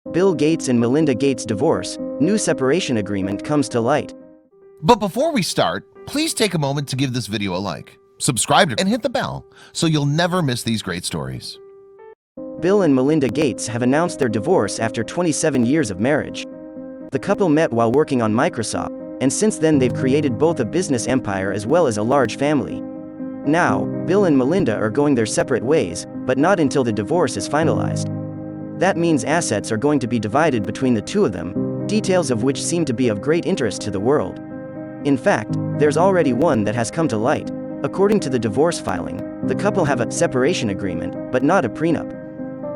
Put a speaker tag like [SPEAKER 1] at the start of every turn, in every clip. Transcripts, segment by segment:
[SPEAKER 1] Bill Gates and Melinda Gates divorce, new separation agreement comes to light.
[SPEAKER 2] But before we start, please take a moment to give this video a like, subscribe, and hit the bell so you'll never miss these great stories.
[SPEAKER 1] Bill and Melinda Gates have announced their divorce after 27 years of marriage. The couple met while working on Microsoft, and since then they've created both a business empire as well as a large family. Now, Bill and Melinda are going their separate ways, but not until the divorce is finalized. That means assets are going to be divided between the two of them, details of which seem to be of great interest to the world. In fact, there's already one that has come to light. According to the divorce filing, the couple have a separation agreement, but not a prenup.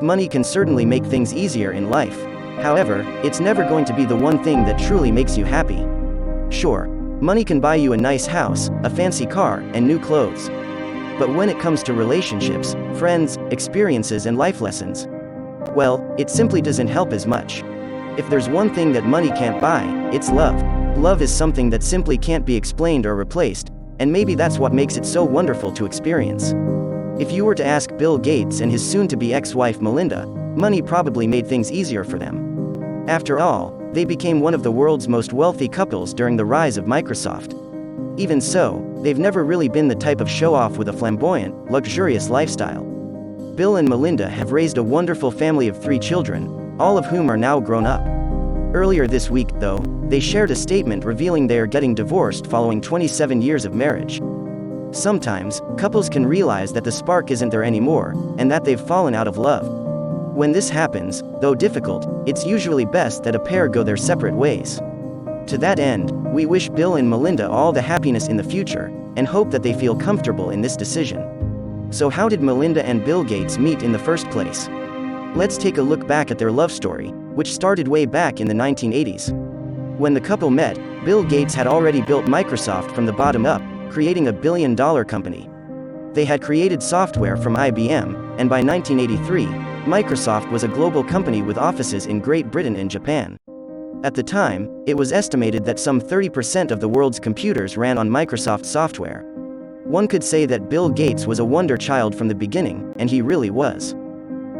[SPEAKER 1] Money can certainly make things easier in life. However, it's never going to be the one thing that truly makes you happy. Sure, money can buy you a nice house, a fancy car, and new clothes. But when it comes to relationships, friends, experiences, and life lessons, well, it simply doesn't help as much. If there's one thing that money can't buy, it's love. Love is something that simply can't be explained or replaced, and maybe that's what makes it so wonderful to experience. If you were to ask Bill Gates and his soon-to-be ex-wife Melinda, money probably made things easier for them. After all, they became one of the world's most wealthy couples during the rise of Microsoft. Even so, they've never really been the type of show-off with a flamboyant, luxurious lifestyle. Bill and Melinda have raised a wonderful family of 3 children, all of whom are now grown up. Earlier this week, though, they shared a statement revealing they are getting divorced following 27 years of marriage. Sometimes, couples can realize that the spark isn't there anymore, and that they've fallen out of love. When this happens, though difficult, it's usually best that a pair go their separate ways. To that end, we wish Bill and Melinda all the happiness in the future, and hope that they feel comfortable in this decision. So how did Melinda and Bill Gates meet in the first place? Let's take a look back at their love story, which started way back in the 1980s. When the couple met, Bill Gates had already built Microsoft from the bottom up, creating a billion-dollar company. They had created software from IBM, and by 1983, Microsoft was a global company with offices in Great Britain and Japan. At the time, it was estimated that some 30% of the world's computers ran on Microsoft software. One could say that Bill Gates was a wonder child from the beginning, and he really was.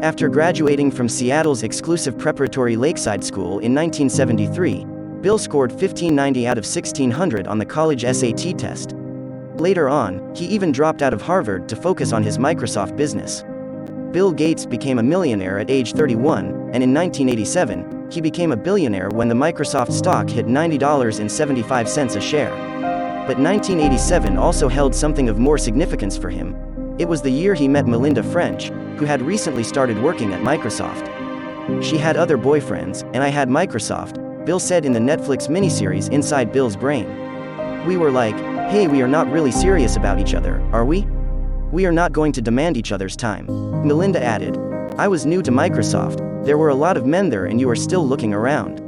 [SPEAKER 1] After graduating from Seattle's exclusive preparatory Lakeside School in 1973, Bill scored 1590 out of 1600 on the college SAT test. Later on, he even dropped out of Harvard to focus on his Microsoft business. Bill Gates became a millionaire at age 31, and in 1987, he became a billionaire when the Microsoft stock hit $90.75 a share. But 1987 also held something of more significance for him. It was the year he met Melinda French, who had recently started working at Microsoft. She had other boyfriends, and I had Microsoft, Bill said in the Netflix miniseries Inside Bill's Brain. We were like, hey, we are not really serious about each other, are we? We are not going to demand each other's time. Melinda added, I was new to Microsoft, there were a lot of men there and you were still looking around.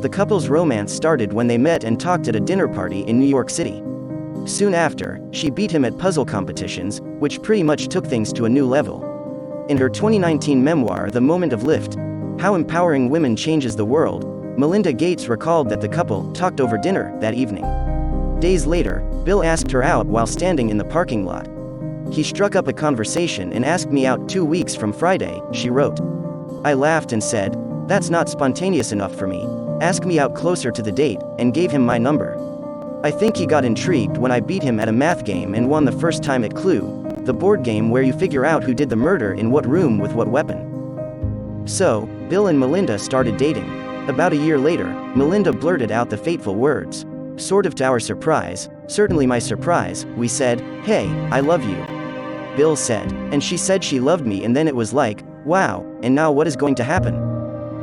[SPEAKER 1] The couple's romance started when they met and talked at a dinner party in New York City. Soon after, she beat him at puzzle competitions, which pretty much took things to a new level. In her 2019 memoir The Moment of Lift, How Empowering Women Changes the World, Melinda Gates recalled that the couple talked over dinner that evening. Days later, Bill asked her out while standing in the parking lot. He struck up a conversation and asked me out 2 weeks from Friday, she wrote. I laughed and said, that's not spontaneous enough for me. Ask me out closer to the date, and gave him my number. I think he got intrigued when I beat him at a math game and won the first time at Clue, the board game where you figure out who did the murder in what room with what weapon. So, Bill and Melinda started dating. About a year later, Melinda blurted out the fateful words. Sort of to our surprise, certainly my surprise, we said, hey, I love you. Bill said, and she said she loved me, and then it was like, wow, and now what is going to happen?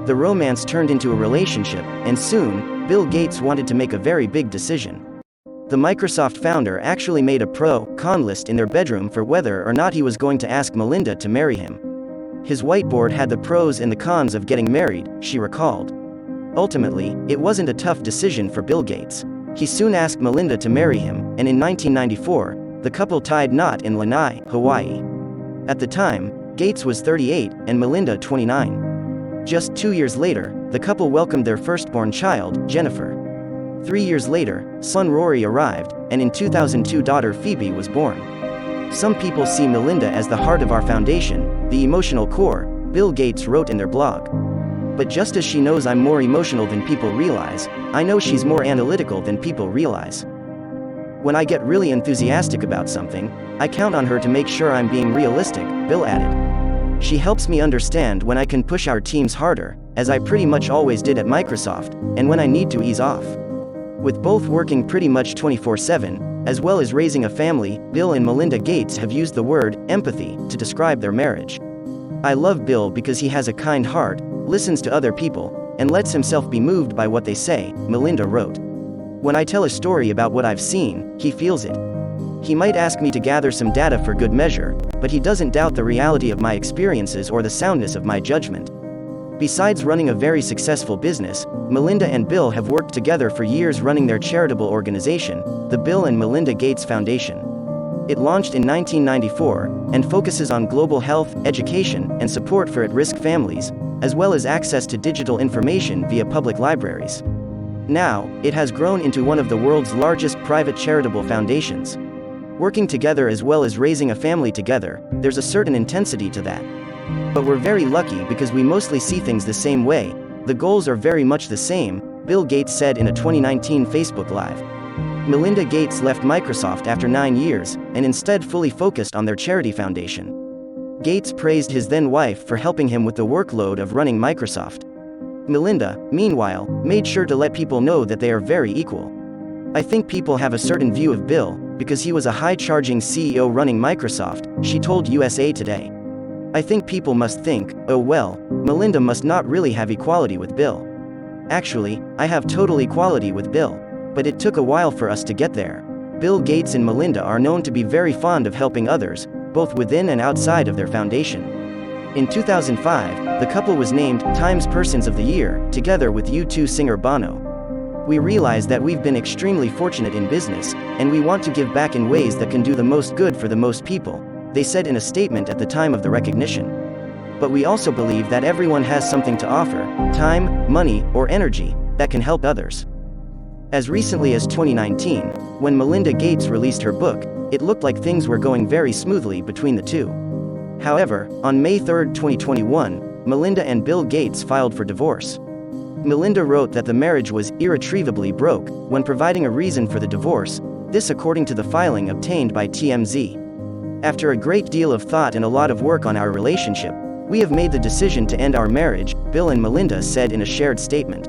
[SPEAKER 1] The romance turned into a relationship, and soon, Bill Gates wanted to make a very big decision. The Microsoft founder actually made a pro-con list in their bedroom for whether or not he was going to ask Melinda to marry him. His whiteboard had the pros and the cons of getting married, she recalled. Ultimately, it wasn't a tough decision for Bill Gates. He soon asked Melinda to marry him, and in 1994, the couple tied knot in Lanai, Hawaii. At the time, Gates was 38, and Melinda 29. Just 2 years later, the couple welcomed their firstborn child, Jennifer. 3 years later, son Rory arrived, and in 2002 daughter Phoebe was born. Some people see Melinda as the heart of our foundation, the emotional core, Bill Gates wrote in their blog. But just as she knows I'm more emotional than people realize, I know she's more analytical than people realize. When I get really enthusiastic about something, I count on her to make sure I'm being realistic, Bill added. She helps me understand when I can push our teams harder, as I pretty much always did at Microsoft, and when I need to ease off. With both working pretty much 24/7, as well as raising a family, Bill and Melinda Gates have used the word empathy to describe their marriage. I love Bill because he has a kind heart, listens to other people, and lets himself be moved by what they say, Melinda wrote. When I tell a story about what I've seen, he feels it. He might ask me to gather some data for good measure, but he doesn't doubt the reality of my experiences or the soundness of my judgment. Besides running a very successful business, Melinda and Bill have worked together for years running their charitable organization, the Bill and Melinda Gates Foundation. It launched in 1994 and focuses on global health, education, and support for at-risk families, as well as access to digital information via public libraries. Now, it has grown into one of the world's largest private charitable foundations. Working together as well as raising a family together, there's a certain intensity to that. But we're very lucky because we mostly see things the same way. The goals are very much the same, Bill Gates said in a 2019 Facebook Live. Melinda Gates left Microsoft after 9 years, and instead fully focused on their charity foundation. Gates praised his then wife for helping him with the workload of running Microsoft. Melinda, meanwhile, made sure to let people know that they are very equal. I think people have a certain view of Bill, because he was a high-charging CEO running Microsoft, she told USA Today. I think people must think, oh well, Melinda must not really have equality with Bill. Actually, I have total equality with Bill. But it took a while for us to get there. Bill Gates and Melinda are known to be very fond of helping others, both within and outside of their foundation. In 2005, the couple was named Time's Persons of the Year, together with U2 singer Bono. We realize that we've been extremely fortunate in business, and we want to give back in ways that can do the most good for the most people, they said in a statement at the time of the recognition. But we also believe that everyone has something to offer, time, money, or energy, that can help others. As recently as 2019, when Melinda Gates released her book, it looked like things were going very smoothly between the two. However, on May 3, 2021, Melinda and Bill Gates filed for divorce. Melinda wrote that the marriage was irretrievably broke when providing a reason for the divorce, this according to the filing obtained by TMZ. After a great deal of thought and a lot of work on our relationship, we have made the decision to end our marriage, Bill and Melinda said in a shared statement.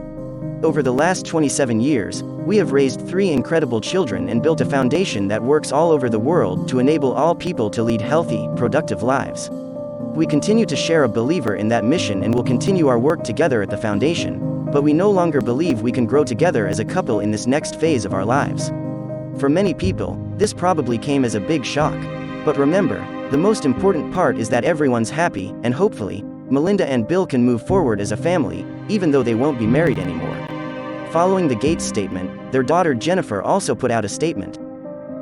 [SPEAKER 1] Over the last 27 years, we have raised 3 incredible children and built a foundation that works all over the world to enable all people to lead healthy, productive lives. We continue to share a believer in that mission and will continue our work together at the foundation, but we no longer believe we can grow together as a couple in this next phase of our lives. For many people, this probably came as a big shock. But remember, the most important part is that everyone's happy, and hopefully, Melinda and Bill can move forward as a family, even though they won't be married anymore. Following the Gates statement, their daughter Jennifer also put out a statement.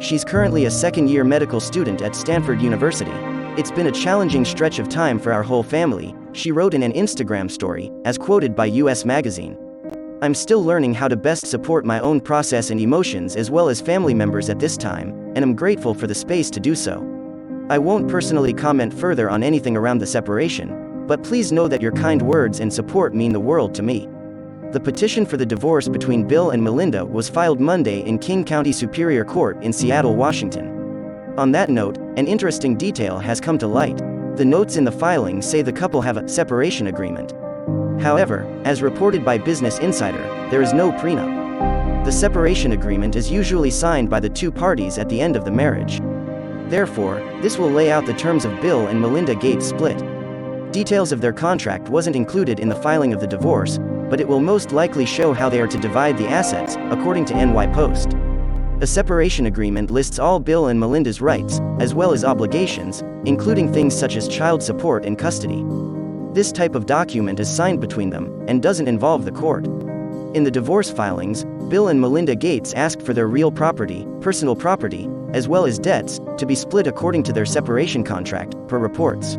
[SPEAKER 1] She's currently a second-year medical student at Stanford University. It's been a challenging stretch of time for our whole family, she wrote in an Instagram story, as quoted by US Magazine. I'm still learning how to best support my own process and emotions as well as family members at this time, and I'm grateful for the space to do so. I won't personally comment further on anything around the separation, but please know that your kind words and support mean the world to me. The petition for the divorce between Bill and Melinda was filed Monday in King County Superior Court in Seattle, Washington. On that note, an interesting detail has come to light. The notes in the filing say the couple have a separation agreement. However, as reported by Business Insider, there is no prenup. The separation agreement is usually signed by the two parties at the end of the marriage. Therefore, this will lay out the terms of Bill and Melinda Gates' split. Details of their contract wasn't included in the filing of the divorce, but it will most likely show how they are to divide the assets, according to NY Post. A separation agreement lists all Bill and Melinda's rights, as well as obligations, including things such as child support and custody. This type of document is signed between them, and doesn't involve the court. In the divorce filings, Bill and Melinda Gates asked for their real property, personal property, as well as debts, to be split according to their separation contract, per reports.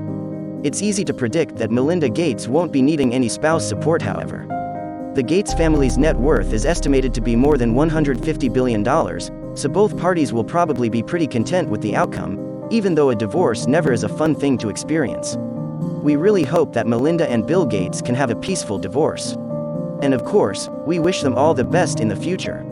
[SPEAKER 1] It's easy to predict that Melinda Gates won't be needing any spouse support, however. The Gates family's net worth is estimated to be more than $150 billion, so both parties will probably be pretty content with the outcome, even though a divorce never is a fun thing to experience. We really hope that Melinda and Bill Gates can have a peaceful divorce. And of course, we wish them all the best in the future.